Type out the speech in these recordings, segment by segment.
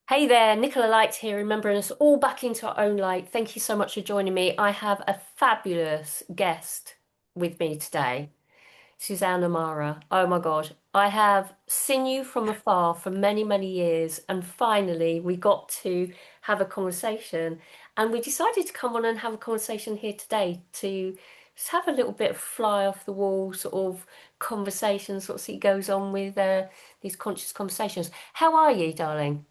Hey there, Nicola Light here, remembering us all back into our own light. Thank you so much for joining me. I have a fabulous guest with me today, Susanne Amara. Oh my God, I have seen you from afar for many, many years, and finally we got to have a conversation. And we decided to come on and have a conversation here today to just have a little bit of fly off the wall sort of conversation, sort of see goes on with these conscious conversations. How are you, darling?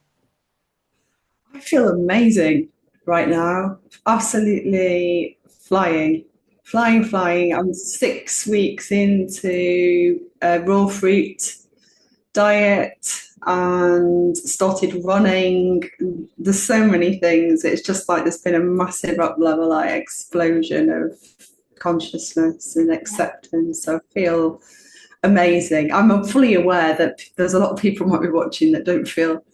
I feel amazing right now. Absolutely flying, flying. I'm 6 weeks into a raw fruit diet and started running. There's so many things. It's just like there's been a massive up level, like explosion of consciousness and acceptance. So I feel amazing. I'm fully aware that there's a lot of people might be watching that don't feel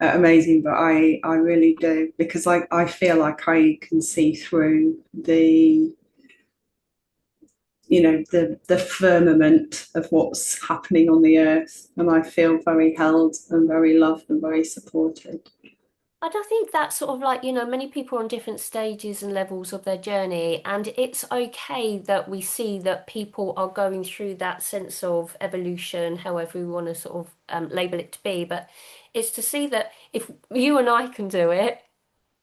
amazing, but I really do because I feel like I can see through the firmament of what's happening on the earth, and I feel very held and very loved and very supported. And I think that's sort of like, many people are on different stages and levels of their journey, and it's okay that we see that people are going through that sense of evolution, however we want to sort of label it to be. But it's to see that if you and I can do it,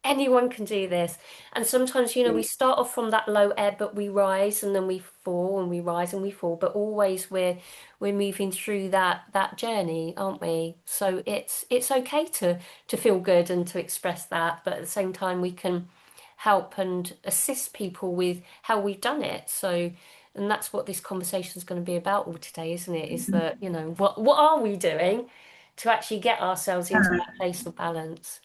anyone can do this. And sometimes, we Yeah. start off from that low ebb, but we rise and then we fall and we rise and we fall. But always we're moving through that journey, aren't we? So it's okay to feel good and to express that, but at the same time we can help and assist people with how we've done it. So and that's what this conversation is going to be about all today, isn't it? Is that, what are we doing to actually get ourselves into that place of balance?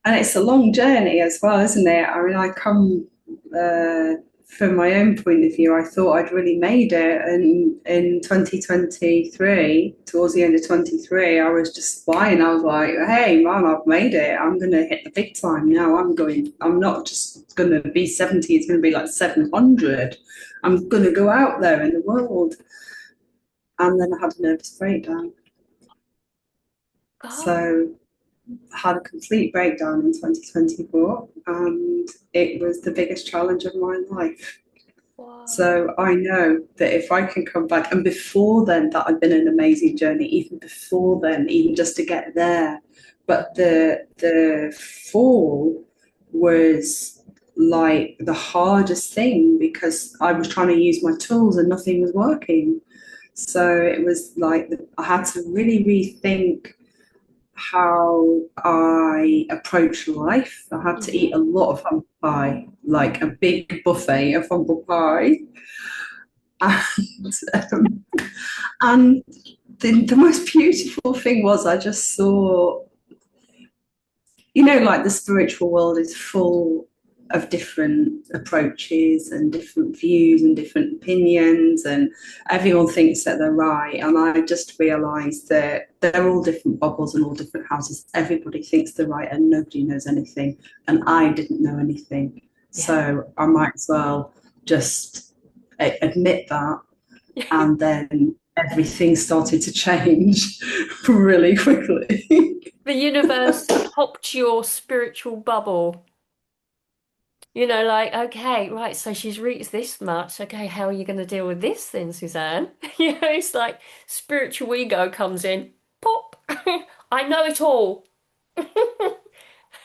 And it's a long journey as well, isn't it? I mean, I come uh, from my own point of view. I thought I'd really made it, and in 2023, towards the end of 23, I was just flying. I was like, "Hey, man, I've made it. I'm gonna hit the big time now. I'm going. I'm not just gonna be 70. It's gonna be like 700. I'm gonna go out there in the world." And then I had a nervous breakdown. God. So had a complete breakdown in 2024, and it was the biggest challenge of my life. Wow. So I know that if I can come back, and before then, that had been an amazing journey, even before then, even just to get there. But the fall was like the hardest thing because I was trying to use my tools and nothing was working. So it was like I had to really rethink how I approach life. I had to eat Hmm. a lot of humble pie, like a big buffet of humble pie. And, and the most beautiful thing was I just saw, like the spiritual world is full of different approaches and different views and different opinions, and everyone thinks that they're right. And I just realized that they're all different bubbles and all different houses. Everybody thinks they're right and nobody knows anything, and I didn't know anything, Yeah. so I might as well just admit that. And then everything started to change really quickly. The universe popped your spiritual bubble. Like, okay, right, so she's reached this much. Okay, how are you going to deal with this then, Suzanne? It's like spiritual ego comes in, pop. I know it all.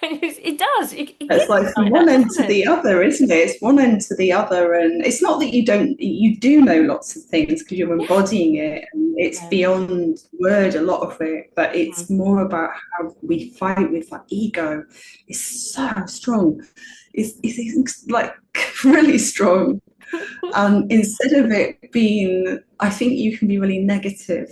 It does. It It's gives like you from like one that, end doesn't to it? the other, isn't it? It's one end to the other. And it's not that you do know lots of things because you're Yeah. embodying it and it's Yeah. beyond word, a lot of it, but Mhm. it's more about how we fight with that ego. It's so strong. It's like really strong. And instead of it being, I think you can be really negative.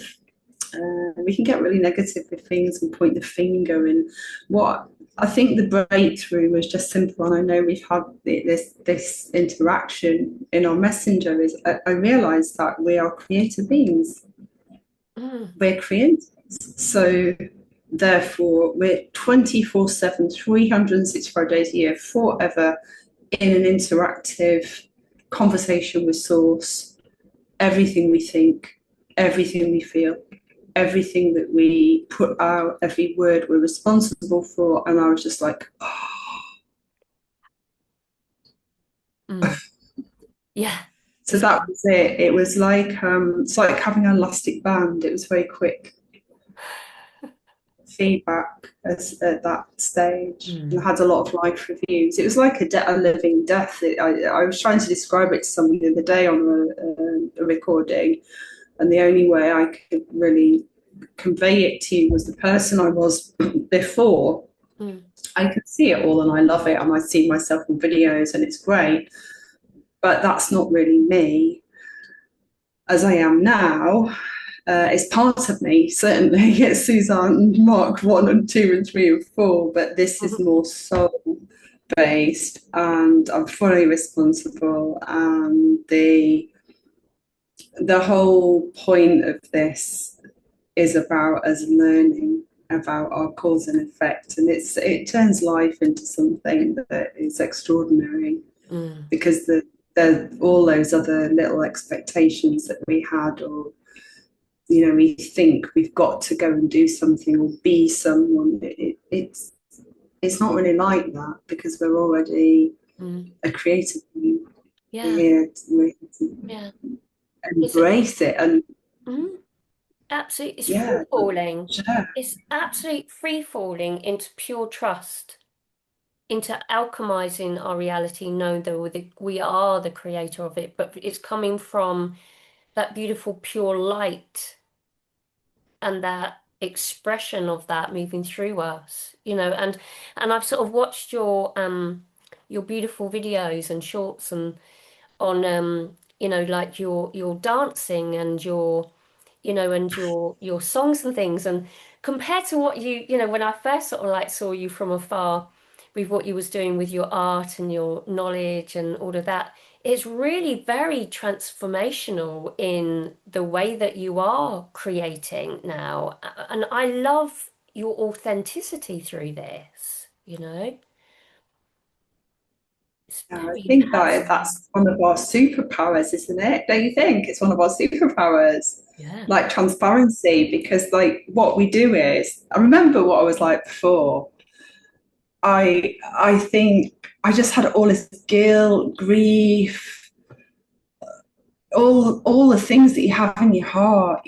We can get really negative with things and point the finger. And what I think the breakthrough was just simple. And I know we've had this interaction in our messenger. Is I realised that we are creative beings. Mm. We're creators. So therefore, we're 24/7, 365 days a year, forever in an interactive conversation with Source. Everything we think, everything we feel, everything that we put out, every word we're responsible for. And I was just like, oh. Mm. Yeah. So It's that was it. It was like it's like having an elastic band. It was very quick feedback at that stage, and I mm. had a lot of live reviews. It was like a living death. I was trying to describe it to somebody the other day on a recording, and the only way I could really convey it to you was the person I was before. Mm. I can see it all and I love it, and I see myself in videos and it's great, but that's not really me as I am now. It's part of me, certainly. It's Suzanne, Mark 1 and 2 and 3 and 4, but this is more soul based, and I'm fully responsible. And the whole point of this is about us learning about our cause and effect, and it turns life into something that is extraordinary, Mm. because the all those other little expectations that we had, or we think we've got to go and do something or be someone. It's not really like that, because we're already Mm. a creative being. Yeah. We're here to Yeah. It's embrace it, and mm, absolutely, it's free yeah, falling. sure. It's absolute free falling into pure trust, into alchemizing our reality, knowing that we are the creator of it, but it's coming from that beautiful pure light and that expression of that moving through us, and I've sort of watched your beautiful videos and shorts and on like your dancing and your songs and things, and compared to what when I first sort of like saw you from afar with what you was doing with your art and your knowledge and all of that, it's really very transformational in the way that you are creating now. And I love your authenticity through this. It's I very think that empowering. that's one of our superpowers, isn't it? Don't you think it's one of our superpowers? Yeah. Like transparency, because like what we do is, I remember what I was like before. I think I just had all this guilt, grief, all the things that you have in your heart,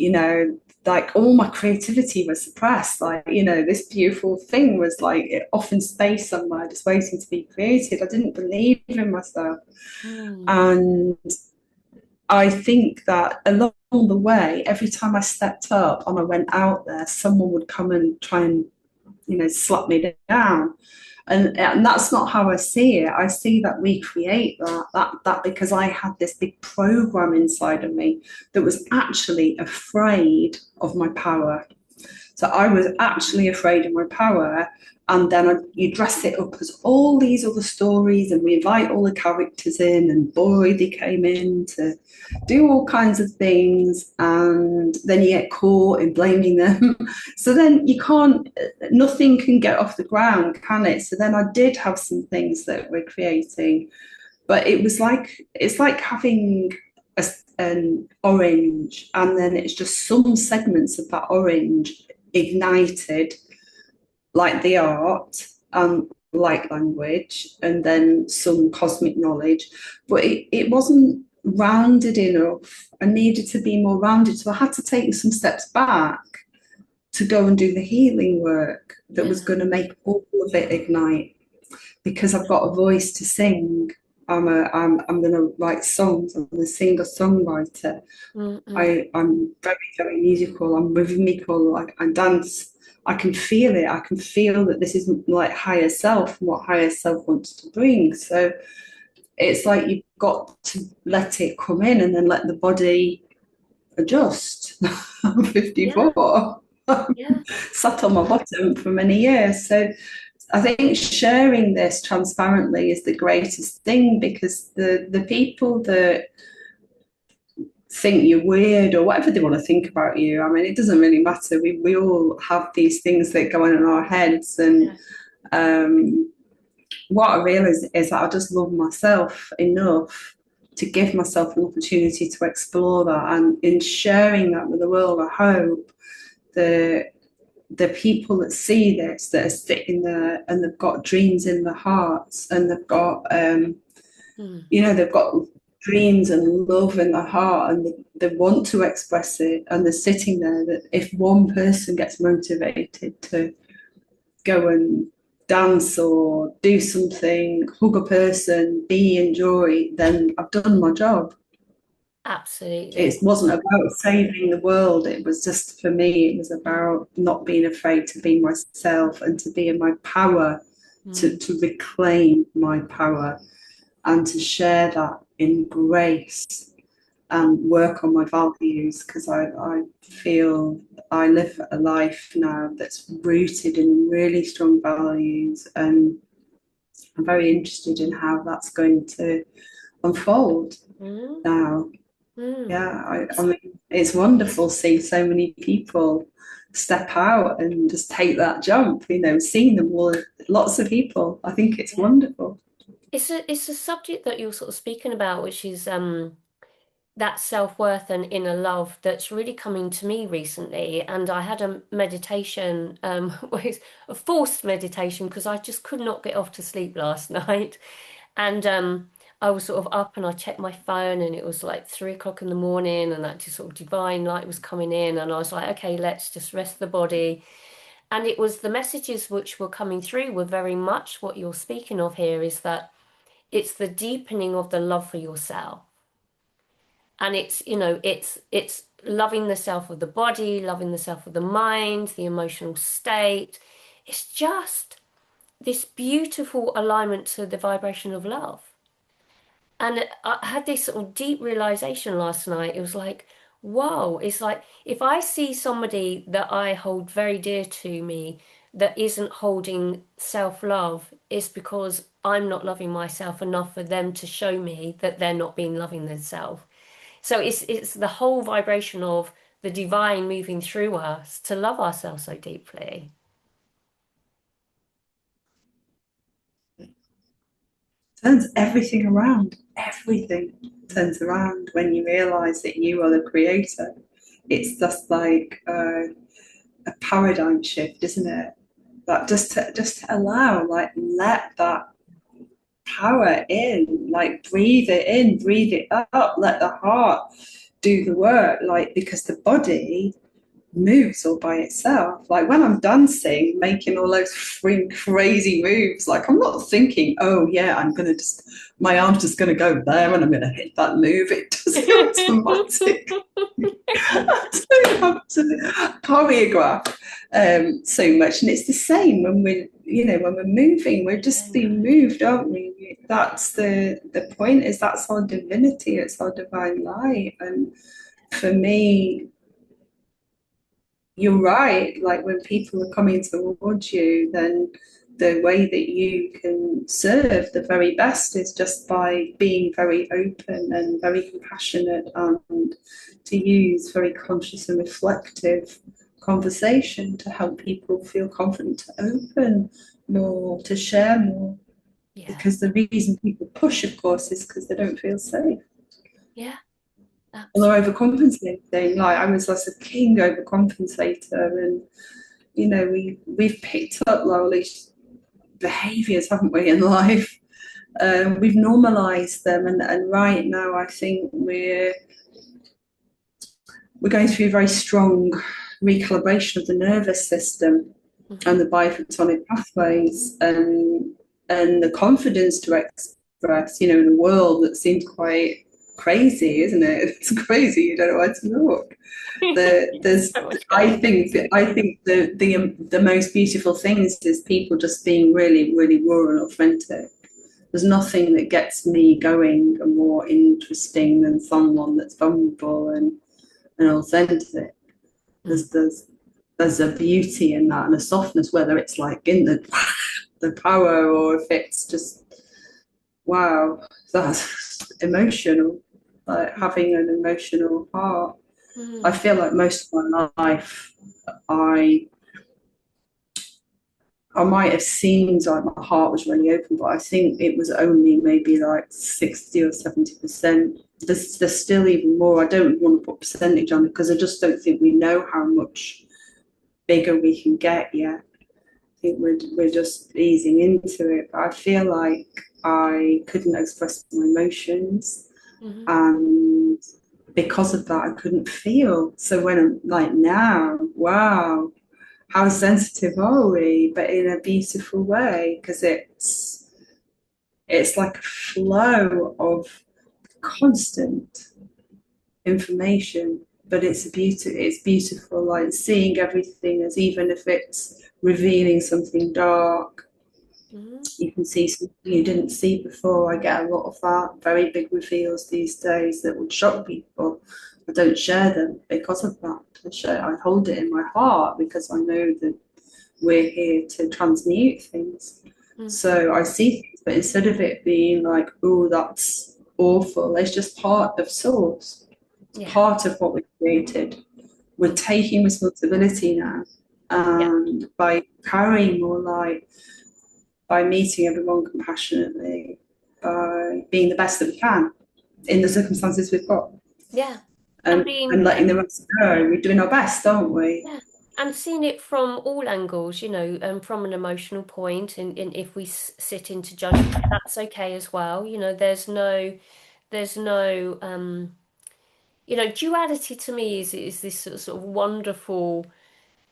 like all my creativity was suppressed. Like, this beautiful thing was like off in space somewhere, just waiting to be created. I didn't believe in myself. Mm. And I think that along the way, every time I stepped up and I went out there, someone would come and try and, slap me down. And that's not how I see it. I see that we create that because I had this big program inside of me that was actually afraid of my power. So I was actually afraid of my power. And then you dress it up as all these other stories, and we invite all the characters in, and boy, they came in to do all kinds of things. And then you get caught in blaming them. So then nothing can get off the ground, can it? So then I did have some things that we're creating, but it's like having an orange, and then it's just some segments of that orange ignited, like the art and like language, and then some cosmic knowledge, but it wasn't rounded enough. I needed to be more rounded, so I had to take some steps back to go and do the healing work that was Yeah. going to make all of it ignite, because I've got a voice to sing. I'm going to write songs. I'm a singer songwriter. Mm-mm. I'm very, very musical. I'm rhythmical. I dance. I can feel it. I can feel that this is like higher self and what higher self wants to bring. So it's like you've got to let it come in and then let the body adjust. I'm Yeah. 54. Yeah. Sat on my bottom for many years. So I think sharing this transparently is the greatest thing, because the people that think you're weird or whatever they want to think about you, I mean, it doesn't really matter. We all have these things that go on in our heads. And Yeah. what I realize is that I just love myself enough to give myself an opportunity to explore that. And in sharing that with the world, I hope the the people that see this, that are sitting there and they've got dreams in their hearts, and they've got Mm. they've got dreams and love in their heart, and they want to express it, and they're sitting there, that if one person gets motivated to go and dance or do something, hug a person, be in joy, then I've done my job. Absolutely. It wasn't about saving the world. It was just, for me, it was about not being afraid to be myself and to be in my power, Mm. to reclaim my power and to share that in grace and work on my values, because I feel I live a life now that's rooted in really strong values, and I'm very interested in how that's going to unfold Mm. now. Mm. Yeah, I mean, it's wonderful seeing so many people step out and just take that jump, seeing them all, lots of people. I think it's Yeah. wonderful. It's a subject that you're sort of speaking about, which is that self-worth and inner love that's really coming to me recently. And I had a meditation, a forced meditation, because I just could not get off to sleep last night. And I was sort of up and I checked my phone and it was like 3 o'clock in the morning, and that just sort of divine light was coming in. And I was like, okay, let's just rest the body. And it was the messages which were coming through were very much what you're speaking of here, is that it's the deepening of the love for yourself. And it's loving the self of the body, loving the self of the mind, the emotional state. It's just this beautiful alignment to the vibration of love. And I had this sort of deep realization last night. It was like, whoa, it's like if I see somebody that I hold very dear to me that isn't holding self-love, it's because I'm not loving myself enough for them to show me that they're not being loving themselves. So it's the whole vibration of the divine moving through us to love ourselves so deeply. Turns everything around. Everything turns around when you realize that you are the creator. It's just like a paradigm shift, isn't it? That just allow, like, let that power in, like, breathe it in, breathe it up, let the heart do the work, like, because the body moves all by itself. Like when I'm dancing, making all those crazy moves, like I'm not thinking, oh yeah, I'm gonna just, my arm's just gonna go there and I'm gonna hit that move. It just automatic. I don't have to choreograph so much. And it's the same when when we're moving, we're just being moved, aren't we? That's the point, is that's our divinity, it's our divine light. And for me, you're right. Like when people are coming towards you, then the way that you can serve the very best is just by being very open and very compassionate, and to use very conscious and reflective conversation to help people feel confident to open more, to share more. Yeah, Because the reason people push, of course, is because they don't feel safe. yeah, Or absolutely. they're overcompensating. Like I was like a king overcompensator, and we've picked up all these behaviours, haven't we, in life? We've normalised them, and right now I think we're going through a very strong recalibration of the nervous system and Mhm. the biophotonic pathways, and the confidence to express, in a world that seems quite crazy, isn't it? It's crazy. You don't know where to look. There's So much going on. I think the most beautiful things is people just being really, really raw and authentic. There's nothing that gets me going and more interesting than someone that's vulnerable and authentic. Mm. There's a beauty in that and a softness, whether it's like in the power, or if it's just, wow, that's emotional, like having an emotional heart. I Mm. feel like most of my life, I I might have seemed like my heart was really open, but I think it was only maybe like 60 or 70%. There's still even more. I don't want to put percentage on it because I just don't think we know how much bigger we can get yet. I think we're just easing into it. But I feel like I couldn't express my emotions, Hmm. and because of that, I couldn't feel. So when I'm like now, wow, how sensitive are we? But in a beautiful way, because it's like a flow of constant information, but it's beautiful, like seeing everything as, even if it's revealing something dark, Hmm. you can see something you didn't see before. I get a lot of that, very big reveals these days that would shock people. I don't share them because of that. I hold it in my heart because I know that we're here to transmute things. Mm. So I see things, but instead of it being like, oh, that's awful, it's just part of source. It's Yeah. part of what we created. We're taking responsibility now. Yeah. And by carrying more light, by meeting everyone compassionately, by being the best that we can in the circumstances we've got, Yeah. And and being letting the rest go. We're doing our best, aren't we? yeah, and seeing it from all angles, from an emotional point, and if we sit into judgment, that's okay as well. There's no duality to me is this sort of wonderful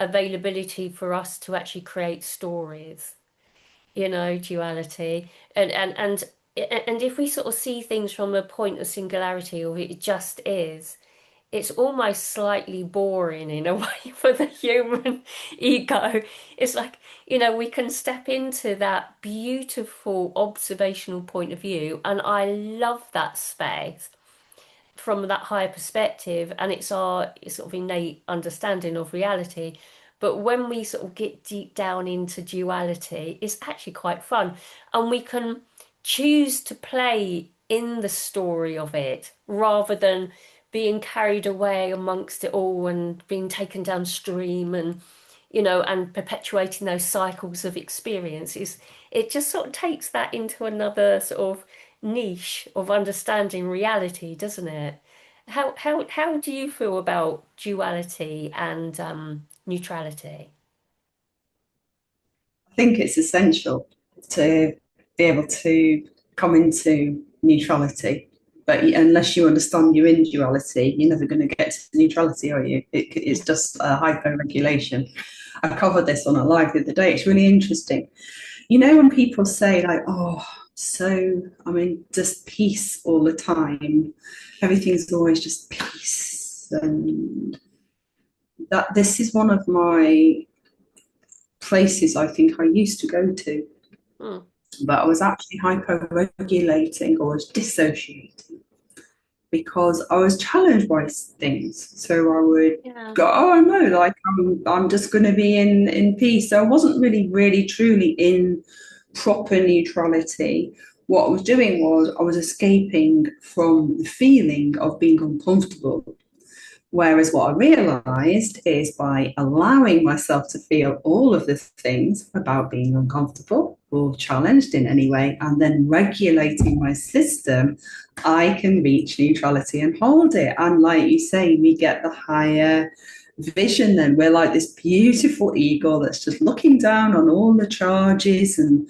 availability for us to actually create stories. Duality, and if we sort of see things from a point of singularity, or it just is, it's almost slightly boring in a way for the human ego. It's like, we can step into that beautiful observational point of view, and I love that space from that higher perspective, and it's our sort of innate understanding of reality. But when we sort of get deep down into duality, it's actually quite fun, and we can choose to play in the story of it rather than being carried away amongst it all and being taken downstream, and perpetuating those cycles of experiences. It just sort of takes that into another sort of niche of understanding reality, doesn't it? How do you feel about duality and neutrality? I think it's essential to be able to come into neutrality. But unless you understand you're in duality, you're never going to get to neutrality, are you? It's just a hyper-regulation. I covered this on a live the other day. It's really interesting. When people say like, oh, so I'm in just peace all the time, everything's always just peace. And that this is one of my places I think I used to go to, Hmm. but I was actually hyper-regulating or was dissociating because I was challenged by things. So I would Yeah. go, oh no, like I'm just going to be in peace. So I wasn't really truly in proper neutrality. What I was doing was I was escaping from the feeling of being uncomfortable. Whereas what I realized is by allowing myself to feel all of the things about being uncomfortable or challenged in any way, and then regulating my system, I can reach neutrality and hold it. And like you say, we get the higher vision then. We're like this beautiful ego that's just looking down on all the charges and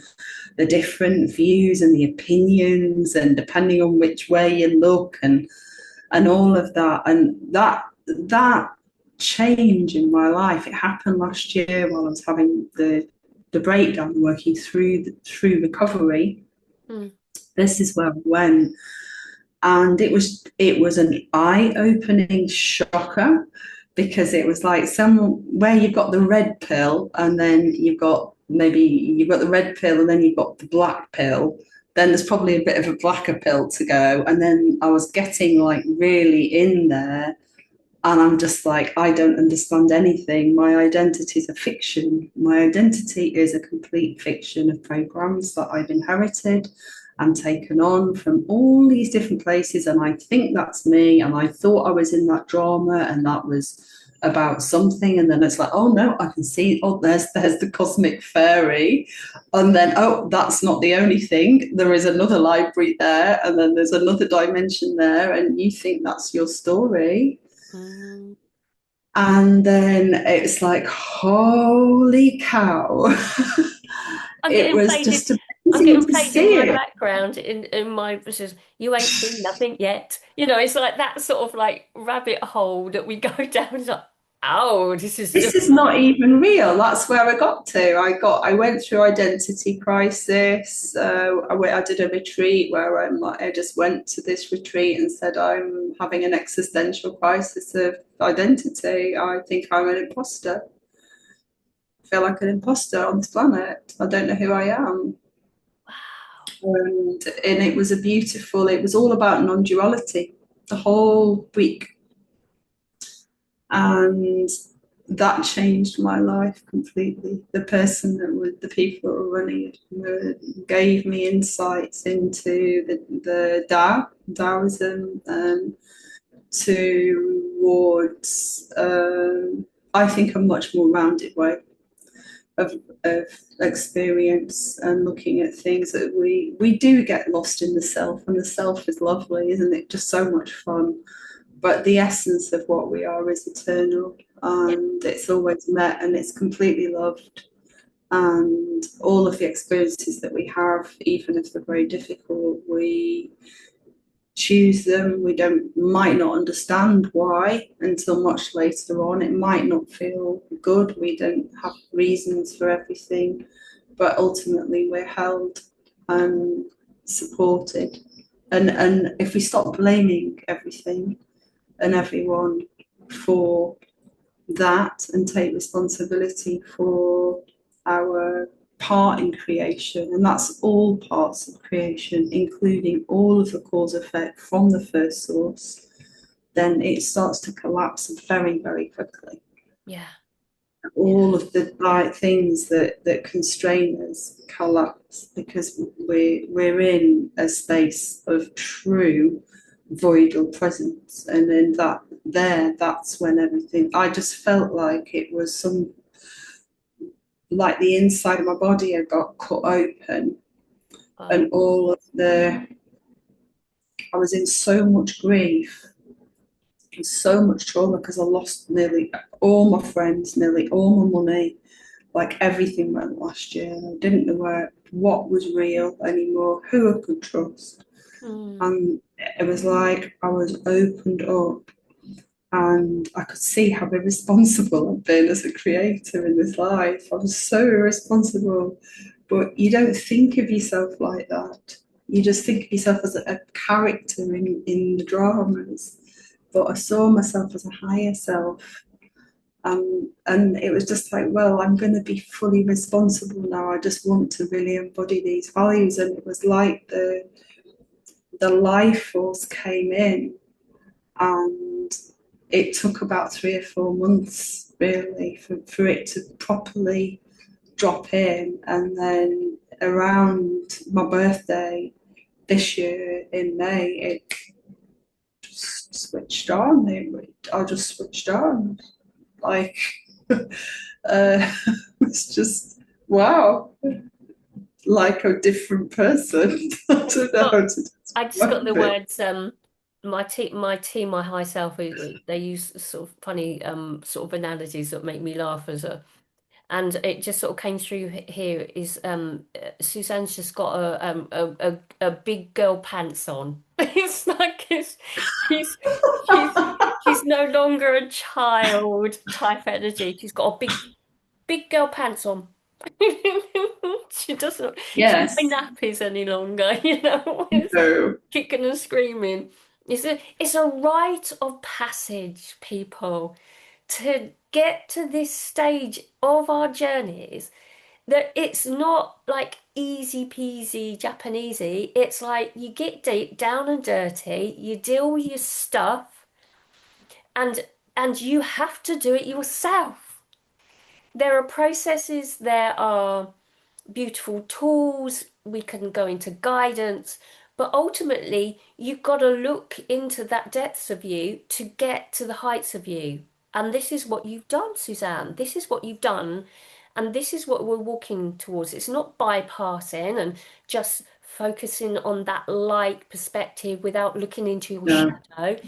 the different views and the opinions, and depending on which way you look, and all of that. And that change in my life, it happened last year while I was having the breakdown, working through recovery. Hmm. This is where I went, and it was an eye-opening shocker, because it was like somewhere where you've got the red pill, and then you've got the red pill, and then you've got the black pill. Then there's probably a bit of a blacker pill to go, and then I was getting like really in there, and I'm just like, I don't understand anything. My identity is a fiction. My identity is a complete fiction of programs that I've inherited and taken on from all these different places. And I think that's me. And I thought I was in that drama and that was about something. And then it's like, oh no, I can see, oh, there's the cosmic fairy. And then, oh, that's not the only thing. There is another library there. And then there's another dimension there. And you think that's your story. Hmm. And then it's like, holy cow. I'm It getting was played in just I'm amazing getting to played in see my it. background in my this is you ain't seen nothing yet. You know, it's like that sort of like rabbit hole that we go down. It's like, oh, this is This just is not even real. That's where I got to. I went through identity crisis. I did a retreat where I just went to this retreat and said I'm having an existential crisis of identity. I think I'm an imposter. I feel like an imposter on this planet. I don't know who I am. wow. And it was a beautiful. It was all about non-duality the whole week, and that changed my life completely. The person that was the people that were running it gave me insights into the Taoism, towards I think a much more rounded way of, of experience and looking at things that we do get lost in the self, and the self is lovely, isn't it? Just so much fun, but the essence of what we are is eternal, Yeah. and it's always met and it's completely loved. And all of the experiences that we have, even if they're very difficult, we choose them. We don't might not understand why until much later on. It might not feel good. We don't have reasons for everything, but ultimately we're held and supported. And if we stop blaming everything and everyone for that and take responsibility for our part in creation, and that's all parts of creation, including all of the cause effect from the first source, then it starts to collapse very, very quickly. Yeah. Yeah. All of the right things that constrain us collapse because we're in a space of true voidal presence, and then that's when everything, I just felt like it was some, like the inside of my body had got cut open, Oh, and all of the, I was in so much grief and so much trauma because I lost nearly all my friends, nearly all my money, like everything went last year. I didn't know what was real anymore, who I could trust. mm, And it was like I was opened up, and I could see how irresponsible I've been as a creator in this life. I was so irresponsible, but you don't think of yourself like that. You just think of yourself as a character in the dramas. But I saw myself as a higher self. And it was just like, well, I'm going to be fully responsible now. I just want to really embody these values. And it was like the life force came in, and it took about 3 or 4 months really for it to properly drop in. And then around my birthday this year in May, it just switched on. I just switched on. Like, it's just, wow, like a different person. I don't know how got to I just got the describe it. words my high self they use sort of funny sort of analogies that make me laugh as a and it just sort of came through here is Suzanne's just got a big girl pants on. It's like she's she's no longer a child type energy. She's got a big girl pants on. She doesn't wear Yes. nappies any longer, you know. It's No. kicking and screaming. It's a rite of passage, people, to get to this stage of our journeys that it's not like easy peasy Japanesey. It's like you get deep down and dirty, you deal with your stuff, and and you have to do it yourself. There are processes, there are beautiful tools, we can go into guidance, but ultimately you've got to look into that depths of you to get to the heights of you. And this is what you've done, Suzanne. This is what you've done, and this is what we're walking towards. It's not bypassing and just focusing on that light perspective without looking into your No. shadow.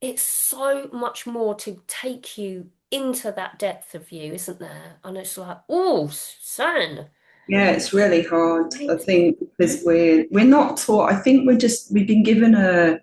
It's so much more to take you into that depth of you, isn't there? And it's like, oh, Suzanne. Yeah, it's really hard, I Right. think, because we're not taught. I think we've been given a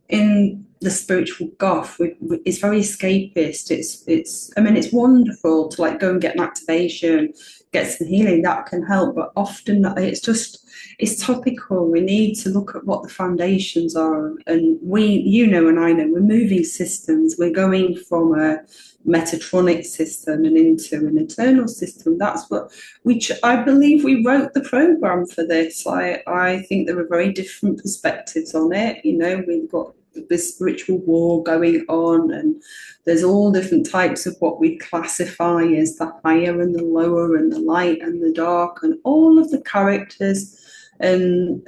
in the spiritual goth. It's very escapist. It's. I mean, it's wonderful to like go and get an activation, get some healing that can help, but often it's topical. We need to look at what the foundations are, and and I know, we're moving systems. We're going from a Metatronic system and into an eternal system. That's what I believe we wrote the program for this. I think there are very different perspectives on it. You know, we've got this spiritual war going on, and there's all different types of what we classify as the higher and the lower and the light and the dark and all of the characters. And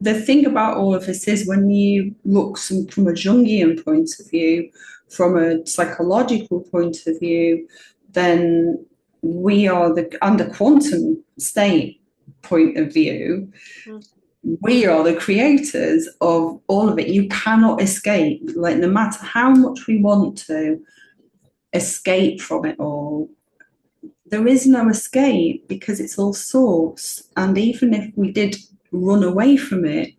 the thing about all of this is when you look from a Jungian point of view, from a psychological point of view, then we are and a quantum state point of view, Mm. we are the creators of all of it. You cannot escape. Like, no matter how much we want to escape from it all, there is no escape because it's all source. And even if we did run away from it,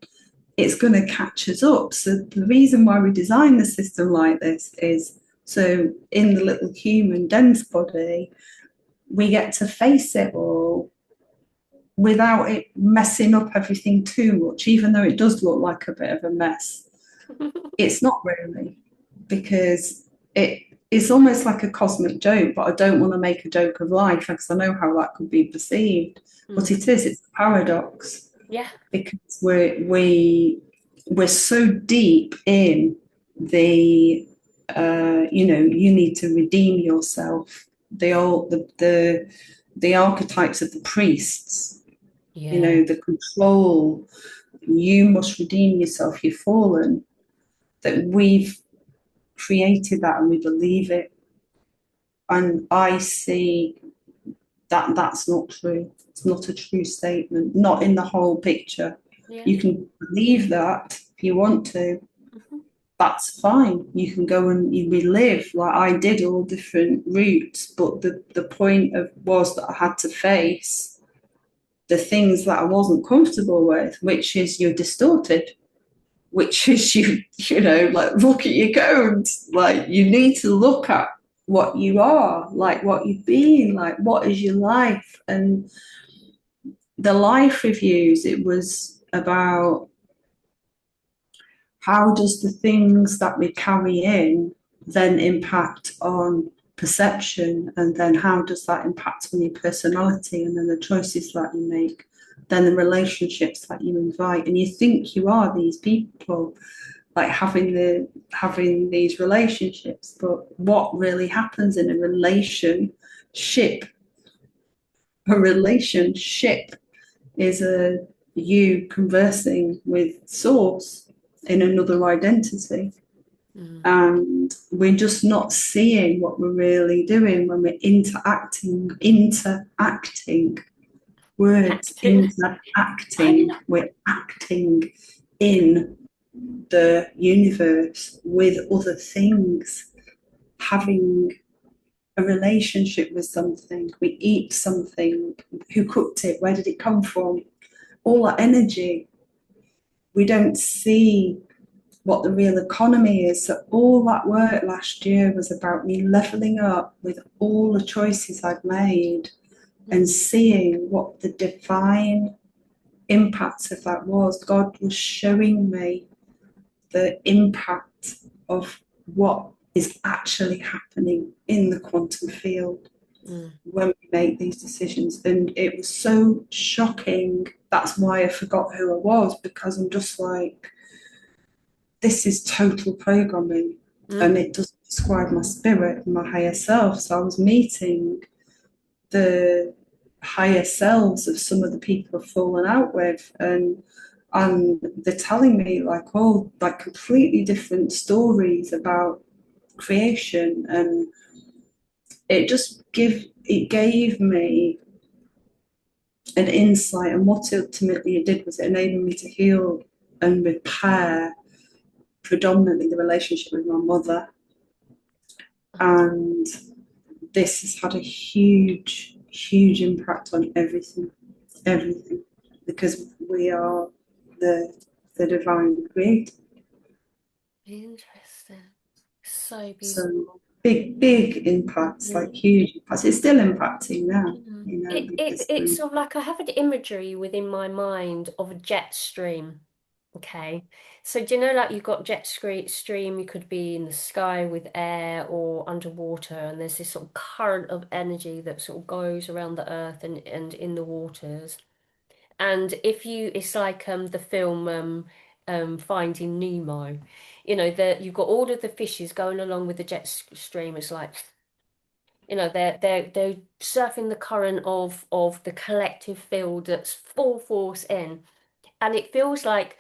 it's going to catch us up. So the reason why we design the system like this is so in the little human dense body, we get to face it all without it messing up everything too much, even though it does look like a bit of a mess. It's not really, because it's almost like a cosmic joke, but I don't want to make a joke of life because I know how that could be perceived. But Mm. it's a paradox Yeah. because we're so deep in the you need to redeem yourself. The archetypes of the priests, Yeah. the control, you must redeem yourself, you've fallen, that we've created that and we believe it. And I see that that's not true. It's not a true statement, not in the whole picture. Yeah. You can believe that if you want to, Mhm. that's fine. You can go and you relive like I did, all different routes. But the point was that I had to face the things that I wasn't comfortable with, which is you're distorted, which is like look at your codes. Like you need to look at what you are, like what you've been, like what is your life. And the life reviews, it was about how does the things that we carry in then impact on perception, and then how does that impact on your personality, and then the choices that you make, then the relationships that you invite, and you think you are these people, like having these relationships, but what really happens in a relationship is a you conversing with source in another identity. Mm. And we're just not seeing what we're really doing when we're interacting words, Acting. I interacting, know. we're acting in the universe with other things, having a relationship with something, we eat something, who cooked it, where did it come from, all that energy. We don't see what the real economy is. So all that work last year was about me leveling up with all the choices I'd made and Mm. seeing what the divine impact of that was. God was showing me the impact of what is actually happening in the quantum field Mm. when we make these decisions. And it was so shocking. That's why I forgot who I was, because I'm just like, this is total programming, and Mm. it doesn't describe my spirit and my higher self. So I was meeting the higher selves of some of the people I've fallen out with, and they're telling me like all like completely different stories about creation, and it gave me an insight, and what ultimately it did was it enabled me to heal and repair predominantly the relationship with my mother. And this has had a huge, huge impact on everything, everything, because we are the divine creator. Interesting. So So beautiful. big, big impacts, like Mm. huge impacts. It's still impacting now, Mm. you know, It because it's sort of like I have an imagery within my mind of a jet stream. Okay. So do you know like you've got stream, you could be in the sky with air or underwater, and there's this sort of current of energy that sort of goes around the earth and in the waters. And if you, it's like the film Finding Nemo. You know, you've got all of the fishes going along with the stream. It's like, you know, they're surfing the current of the collective field that's full force in. And it feels like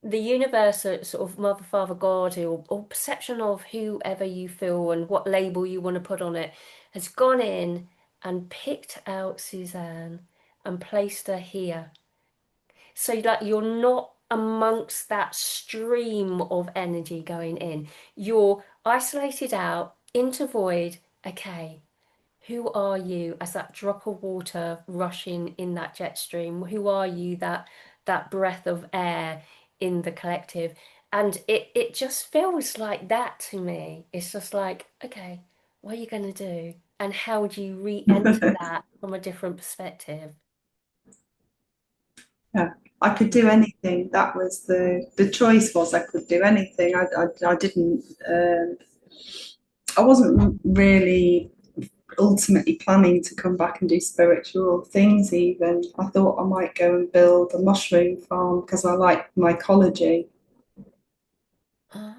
the universe, sort of Mother, Father, God, or perception of whoever you feel and what label you want to put on it, has gone in and picked out Suzanne and placed her here. So like you're not amongst that stream of energy going in. You're isolated out into void. Okay, who are you as that drop of water rushing in that jet stream? Who are you, that breath of air in the collective? And it just feels like that to me. It's just like, okay, what are you going to do? And how do you re-enter that from a different perspective? yeah, I could do anything. That was the choice was I could do anything. I didn't. I wasn't really ultimately planning to come back and do spiritual things. Even I thought I might go and build a mushroom farm because I like mycology, Oh,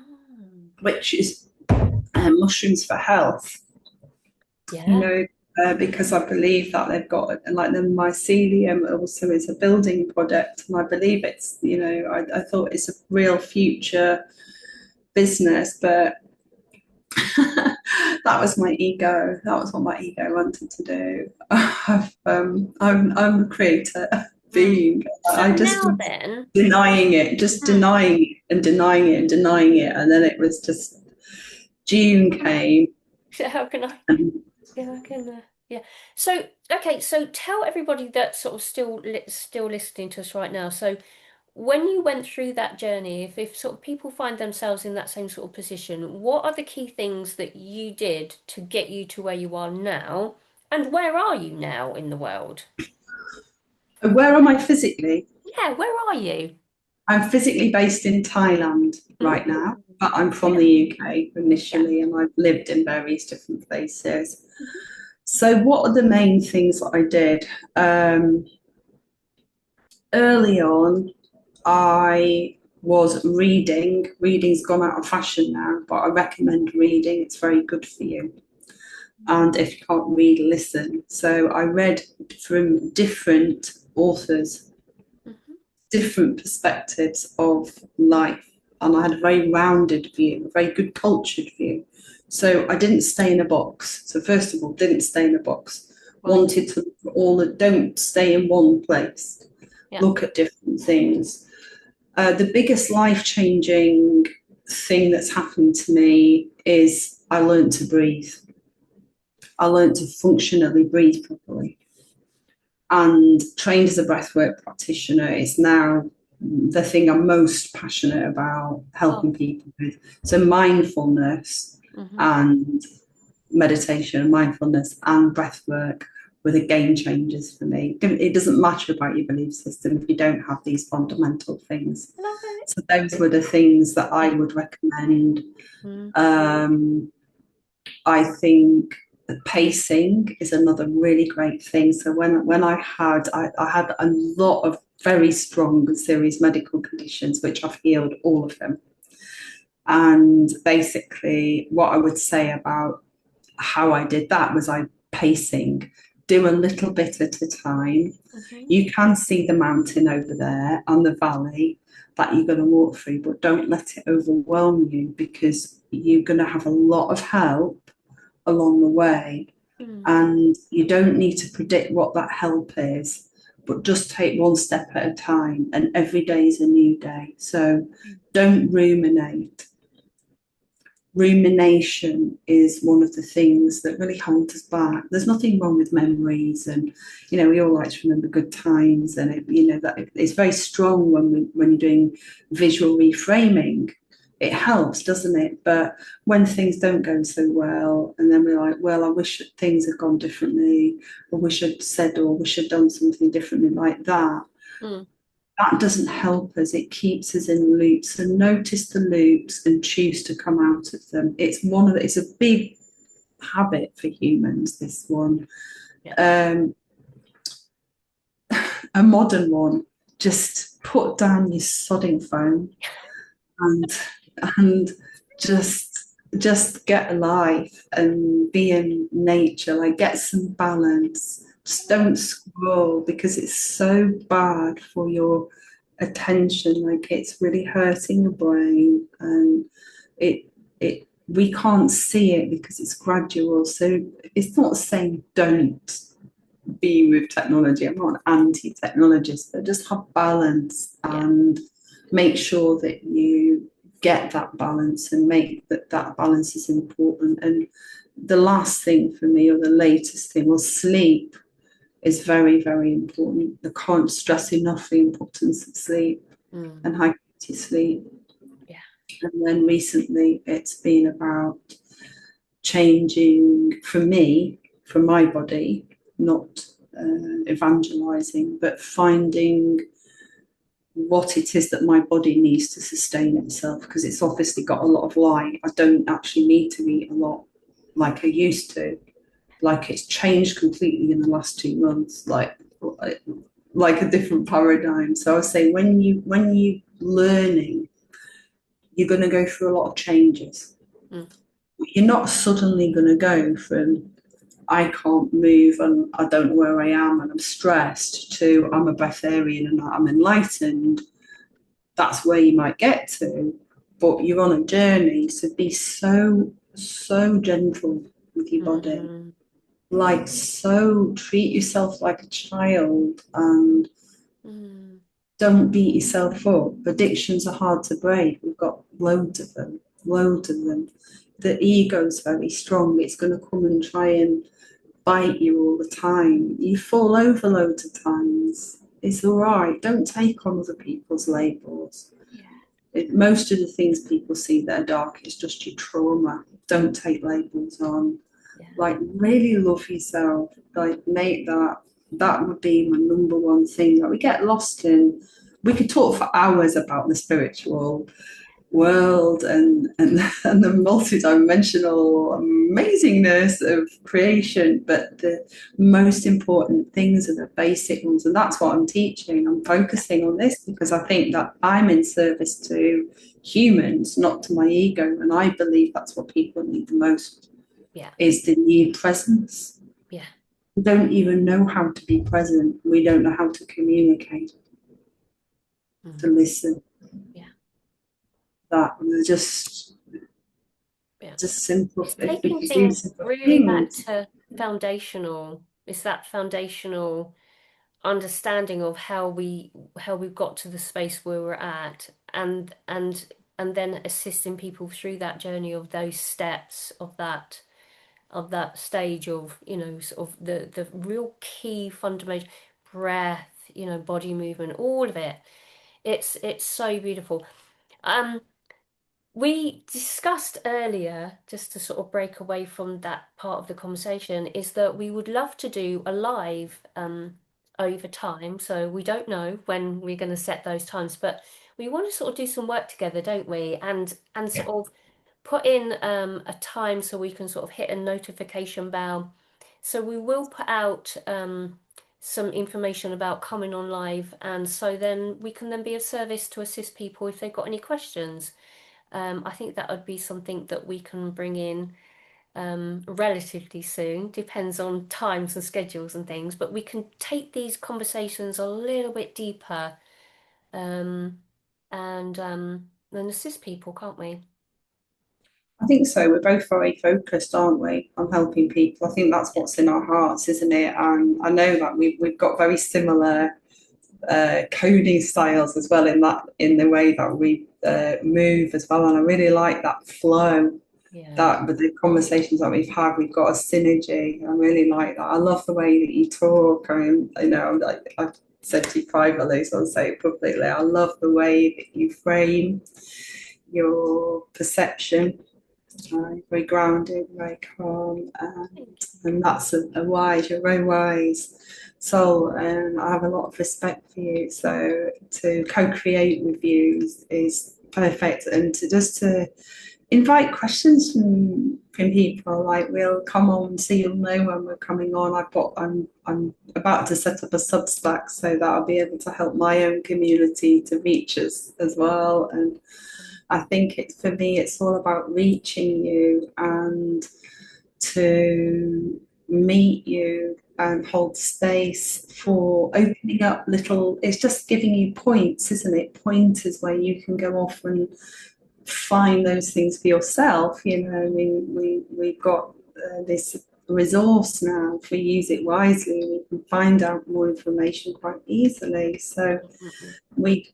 which is mushrooms for health. You yeah. know, because I believe that they've got like the mycelium also is a building product, and I believe it's I thought it's a real future business, but that was my ego. That was what my ego wanted to do. I'm a creator Mm. being. So I just now was then, denying it, just hmm, denying it and denying it and denying it, and then it was just June came, so how can I? and Yeah, I can. Yeah. So, okay. So, tell everybody that's sort of still listening to us right now. So, when you went through that journey, if sort of people find themselves in that same sort of position, what are the key things that you did to get you to where you are now? And where are you now in the world? where am I physically? Yeah, where are you? I'm physically based in Thailand right now, Mm, but I'm from yeah, the UK yeah. initially, and I've lived in various different places. Mhm. So, what are the main things that I did? Early on, I was reading. Reading's gone out of fashion now, but I recommend reading. It's very good for you. And if you can't read, listen. So I read from different authors, Mhm. different perspectives of life. And I had a very rounded view, a very good cultured view. So I didn't stay in a box. So first of all, didn't stay in a box. Right. Wanted to look at all the don't stay in one place. Yeah. Look at different things. The biggest life changing thing that's happened to me is I learned to breathe. I learned to functionally breathe properly. And trained as a breathwork practitioner, it's now the thing I'm most passionate about Oh. helping people with. So mindfulness Hmm. and meditation, mindfulness and breathwork were the game changers for me. It doesn't matter about your belief system if you don't have these fundamental things. Love it. So those were the things that I Yeah. would recommend. Mm. Um, I think the pacing is another really great thing. So when I had a lot of very strong and serious medical conditions, which I've healed all of them. And basically, what I would say about how I did that was I pacing, do a little bit at a time. Hmm. You can see the mountain over there and the valley that you're going to walk through, but don't let it overwhelm you because you're going to have a lot of help along the way. Mm. And you don't need to predict what that help is, but just take one step at a time. And every day is a new day. So don't ruminate. rumination is one of the things that really hold us back. There's nothing wrong with memories, and we all like to remember good times, and that it's very strong when you're doing visual reframing. It helps, doesn't it? But when things don't go so well, and then we're like, well, I wish things had gone differently, I wish I'd said, or wish I'd done something differently, like that. Mm. That doesn't help us. It keeps us in loops. And notice the loops and choose to come out of them. It's a big habit for humans, this one. Yeah. Um, a modern one. Just put down your sodding phone and and just get a life and be in nature, like get some balance. Just don't scroll because it's so bad for your attention. Like it's really hurting your brain, and it we can't see it because it's gradual. So it's not saying don't be with technology. I'm not an anti-technologist, but just have balance Yeah. and make sure that you get that balance and make that balance is important. And the last thing for me, or the latest thing, was sleep is very, very important. I can't stress enough the importance of sleep Mm. and high quality sleep. Yeah. And then recently it's been about changing for me, for my body, not evangelizing, but finding what it is that my body needs to sustain itself, because it's obviously got a lot of light. I don't actually need to eat a lot like I used to. Like it's changed completely in the last 2 months, like a different paradigm. So I would say when you learning, you're going to go through a lot of changes. Mm. You're not suddenly going to go from I can't move and I don't know where I am and I'm stressed to I'm a breatharian and I'm enlightened. That's where you might get to, but you're on a journey. So be so, so gentle with your body. Mm. Like, so treat yourself like a child and Mm. don't beat yourself up. Addictions are hard to break. We've got loads of them, loads of them. The ego's very strong. It's going to come and try and bite you all the time. You fall over loads of times. It's all right. Don't take on other people's labels. Yeah. Most of the things people see that are dark is just your trauma. Don't take labels on. Yeah. Like, really love yourself. Like, make that would be my number one thing. Like, we get lost in. We could talk for hours about the spiritual world and and the multidimensional amazingness of creation, but the most important things are the basic ones, and that's what I'm teaching. I'm focusing on this because I think that I'm in service to humans, not to my ego, and I believe that's what people need the most, Yeah. is the need presence. Yeah. We don't even know how to be present. We don't know how to communicate, to Mm. listen. Yeah. That just Yeah. just simple. It's If we taking could do things simple really back things, to foundational. It's that foundational understanding of how we've got to the space where we're at, and then assisting people through that journey of those steps of that stage of, sort of the real key fundamental breath, body movement, all of it. It's so beautiful. Um, we discussed earlier, just to sort of break away from that part of the conversation, is that we would love to do a live over time. So we don't know when we're going to set those times, but we want to sort of do some work together, don't we? And sort of put in a time so we can sort of hit a notification bell. So we will put out some information about coming on live, and so then we can then be of service to assist people if they've got any questions. I think that would be something that we can bring in relatively soon. Depends on times and schedules and things, but we can take these conversations a little bit deeper um, and assist people, can't we? I think so. We're both very focused, aren't we, on helping people. I think that's Yeah. what's in our hearts, isn't it? And I know that we've got very similar coding styles as well, in the way that we move as well. And I really like that flow. Yeah. that with the conversations that we've had, we've got a synergy. I really like that. I love the way that you talk. I'm like I've said to you privately, so I'll say it publicly. I love the way that you frame your perception. Very grounded, very calm, Thank and that's a wise. You're very wise soul, and I have a lot of respect for you. So to co-create with you is perfect, and to invite questions from people. Like we'll come on, so you'll know when we're coming on. I'm about to set up a Substack so that I'll be able to help my own community to reach us as well. And you. I think it's for me, it's all about reaching you and to meet you and hold space Mm. for opening up little. It's just giving you points, isn't it? Pointers where you can go off and find those things for yourself. We've got this resource now. If we use it wisely, we can find out more information quite easily. So Mm. we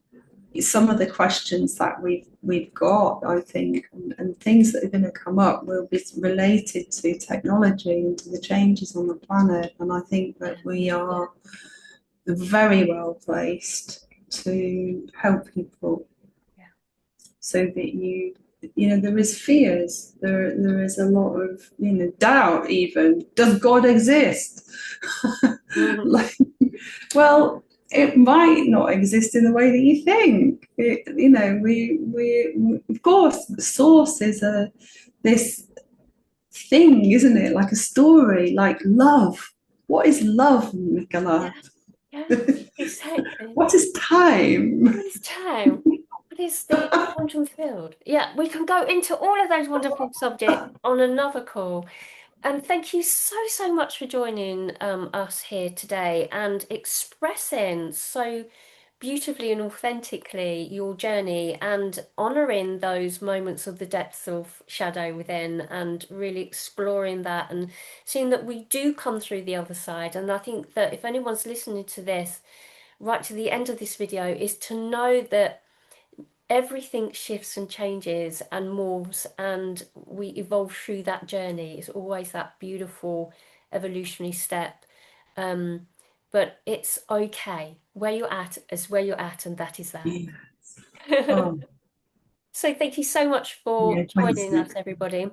some of the questions that we've got, I think, and things that are going to come up will be related to technology and to the changes on the planet. And I think that Yeah. we are very well placed to help people Yeah. so that there is fears, there is a lot of doubt. Even, does God exist? Mhm. Like, well, it might not exist in the way that you think. We of course, the source is a this thing, isn't it? Like a story, like love. What is love, Yeah. Nicola? Yeah. Exactly. What is time? What is time? What is the quantum field? Yeah, we can go into all of those wonderful subjects on another call. And thank you so, so much for joining us here today and expressing so beautifully and authentically your journey and honoring those moments of the depths of shadow within and really exploring that and seeing that we do come through the other side. And I think that if anyone's listening to this right to the end of this video, is to know that everything shifts and changes and morphs and we evolve through that journey. It's always that beautiful evolutionary step. Um, but it's okay. Where you're at is where you're at, and that is that. Yeah. Oh, So thank you so much for yeah, thanks, joining us, Nick. everybody.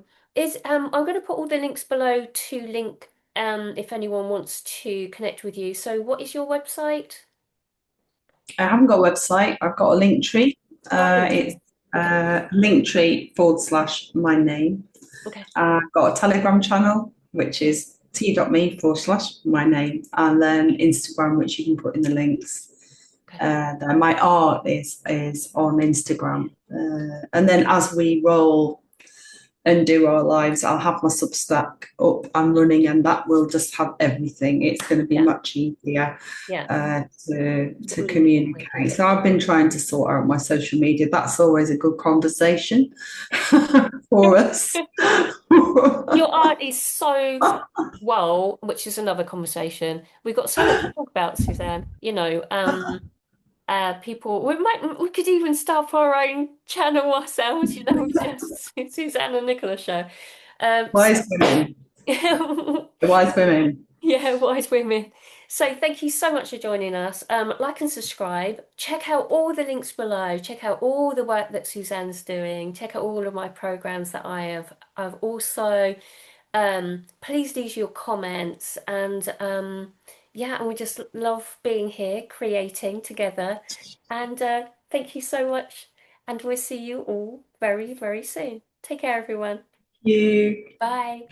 I'm going to put all the links below to link if anyone wants to connect with you. So what is your website? I haven't got a website. I've got a link tree. Oh, It's Linktree. Okay. Linktree / my name. Okay. I've got a Telegram channel, which Yeah. is t.me / my name, and then Instagram, which you can put in the links. Okay. My art is on Instagram, and then as we roll and do our lives, I'll have my Substack up and running, and that will just have everything. It's going to be Yeah. much easier Yeah. to Moving forward. communicate. So I've been trying to sort out my social media. That's always a good conversation for us. Your art is so well, which is another conversation. We've got so much to talk about, Suzanne. People. We could even start our own channel ourselves. Just Suzanne and Nicola show. So Wise women, the wise women. yeah, wise women. So thank you so much for joining us. Like and subscribe. Check out all the links below. Check out all the work that Suzanne's doing. Check out all of my programs that I have. I've also please leave your comments and yeah, and we just love being here, creating together. And thank you so much. And we'll see you all very, very soon. Take care, everyone. You. Bye.